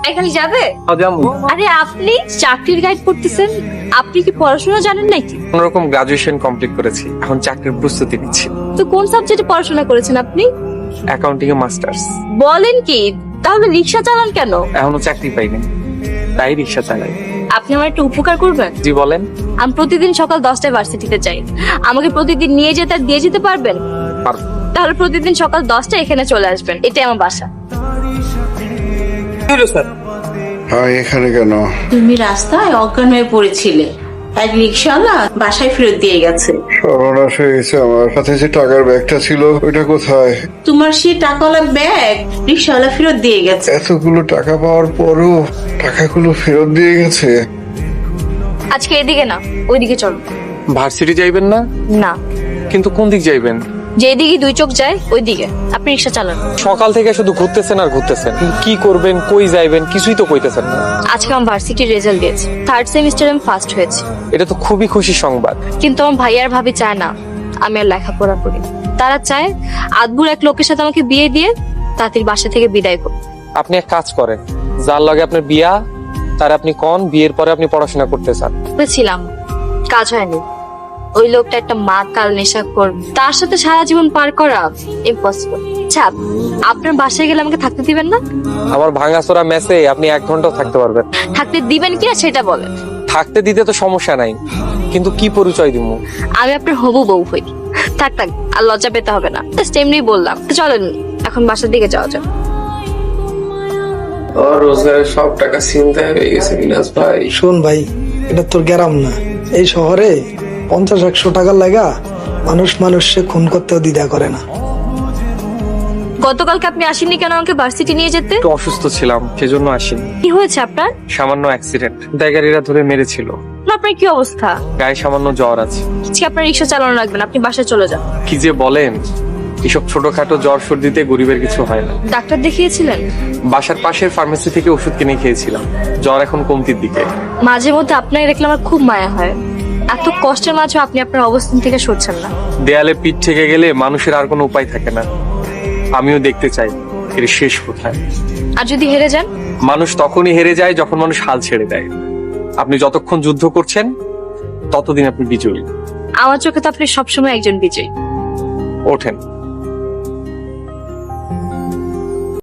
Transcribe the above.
এখানে যাবে? আরে আপনি চাকরির গাইড করতেছেন, আপনি কি পড়াশোনা জানেন নাকি? কোনরকম গ্রাজুয়েশন কমপ্লিট করেছি, এখন চাকরির প্রস্তুতি নিচ্ছি। তো কোন সাবজেক্টে পড়াশোনা করেছেন আপনি? অ্যাকাউন্টিং এ মাস্টার্স। বলেন কি? তাহলে রিক্সা চালান কেন? এখনো চাকরি পাইনি, তাই রিক্সা চালাই। আপনি আমার একটা উপকার করবেন? জি বলেন। আমি প্রতিদিন সকাল 10টায় ভার্সিটিতে যাই, আমাকে প্রতিদিন নিয়ে যেতে আর দিয়ে যেতে পারবেন? পারবো। তাহলে প্রতিদিন সকাল 10টায় এখানে চলে আসবেন, এটাই আমার বাসা। হ্যাঁ, এখানে কেন? তুমি রাস্তায় অজ্ঞান হয়ে পড়েছিলে, এক রিক্সাওয়ালা বাসায় ফেরত দিয়ে গেছে। সর্বনাশ হয়ে গেছে আমার সাথে যে টাকার ব্যাগটা ছিল ওইটা কোথায়? তোমার সেই টাকাওয়ালা ব্যাগ রিক্সাওয়ালা ফেরত দিয়ে গেছে। এতগুলো টাকা পাওয়ার পরও টাকাগুলো ফেরত দিয়ে গেছে। আজকে এদিকে না, ওইদিকে চলো। ভার্সিটি যাইবেন না? না, কিন্তু কোন দিক যাইবেন? যেদিকে দুই চোখ যায় ওইদিকে। আপনি রিক্সা চালান। সকাল থেকে শুধু ঘুরতেছেন আর ঘুরতেছেন, কি করবেন, কই যাইবেন কিছুই তো কইতেছেন না। আজকে আমার ভার্সিটির রেজাল্ট দিয়েছে, 3rd সেমিস্টারে আমি ফার্স্ট হয়েছি। এটা তো খুবই খুশির সংবাদ। কিন্তু আমার ভাই আর ভাবি চায় না আমি আর লেখাপড়া করি। তারা চায় আদবুর এক লোকের সাথে আমাকে বিয়ে দিয়ে তাদের বাসা থেকে বিদায় করুন। আপনি এক কাজ করেন, যার লগে আপনার বিয়া তার আপনি কোন বিয়ের পরে আপনি পড়াশোনা করতে চান। ছিলাম, কাজ হয়নি। ওই লোকটা একটা মাতাল নেশাখোর, তার সাথে সারা জীবন পার করা ইম্পসিবল। আচ্ছা, আপনার বাসায় গেলে আমাকে থাকতে দিবেন না? আমার ভাঙাচোরা মেসে আপনি 1 ঘন্টাও থাকতে পারবেন। থাকতে দিবেন কিনা সেটা বলেন। থাকতে দিতে তো সমস্যা নাই, কিন্তু কি পরিচয় দিব? আমি আপনার হবু বউ হই। থাক থাক, আর লজ্জা পেতে হবে না, জাস্ট এমনি বললাম। তো চলেন এখন বাসার দিকে যাওয়া যাক। রোজগারের সব টাকা চিন্তা হয়ে গেছে মিনাজ ভাই। শোন ভাই, এটা তোর গ্রাম না। এই শহরে 50-100 টাকার লাগা মানুষে খুন করতেও দ্বিধা করে না। গতকালকে আপনি আসেননি কেন আমাকে ভার্সিটি নিয়ে যেতে? একটু অসুস্থ ছিলাম, সেজন্য আসিনি। কি হয়েছে আপনার? সামান্য অ্যাক্সিডেন্ট, দায়গারীরা ধরে মেরেছিল। আপনার কি অবস্থা? গায়ে সামান্য জ্বর আছে। আজকে আপনার রিক্সা চালানো লাগবে না, আপনি বাসায় চলে যান। কি যে বলেন, এসব ছোটখাটো জ্বর সর্দিতে গরিবের কিছু হয় না। ডাক্তার দেখিয়েছিলেন? বাসার পাশের ফার্মেসি থেকে ওষুধ কিনে খেয়েছিলাম, জ্বর এখন কমতির দিকে। মাঝে মধ্যে আপনাকে দেখলে আমার খুব মায়া হয়। এত কষ্টের মাঝে আপনি আপনার অবস্থান থেকে সরছেন না। দেয়ালে পিঠ থেকে গেলে মানুষের আর কোনো উপায় থাকে না। আমিও দেখতে চাই এর শেষ কোথায়। আর যদি হেরে যান? মানুষ তখনই হেরে যায় যখন মানুষ হাল ছেড়ে দেয়। আপনি যতক্ষণ যুদ্ধ করছেন ততদিন আপনি বিজয়ী। আমার চোখে তো আপনি সবসময় একজন বিজয়ী। ওঠেন।